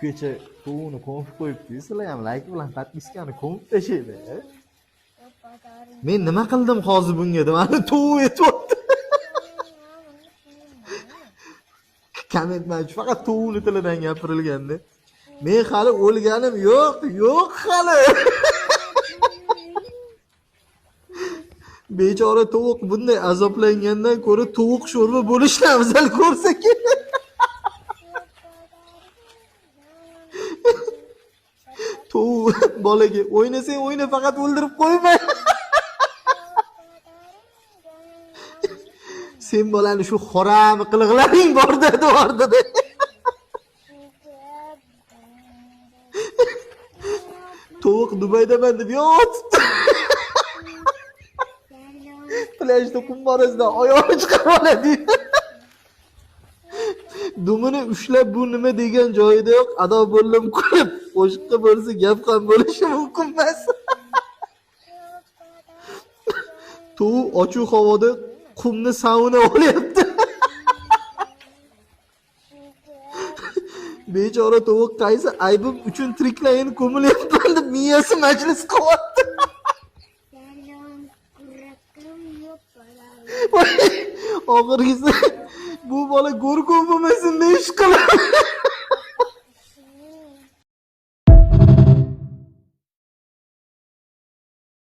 kecha tovuqni ko'mib qo'yibdi. Sizlar ham like bilan подпискani ko'mib tashlaydi. Men nima qildim hozir bunga deb meni tovuq etyapti. Kommentman faqat tovuqni tilidan gapirilganda. Men hali o'lganim yo'q hali. Bechora tovuq bunday azoblangandan ko'ra tovuq sho'rva bo'lishni afzal ko'rsa kerak. Tovuq bolaga o'ynasang o'yna, faqat o'ldirib qo'yma. Sen bolani shu xoram qiliqlaring borda. Tovuq Dubaydaman deb yotibdi. Plajda qum orasidan oyog'i chiqib oladi. Dumini ushlab bu nima degan joyida yo'q, ado bo'ldim kulib. Qo'shiqqa bo'lsa gap ham bo'lishi mumkin emas. Tovuq ochiq havoda qumni sauna olyapti. Bechora tovuq qaysi aybim uchun tiriklayin ko'milyapman deb miyasi majlis qilyapti. Oxirgisi bu bola go'rkov bo'lmasin deb ish qiladi.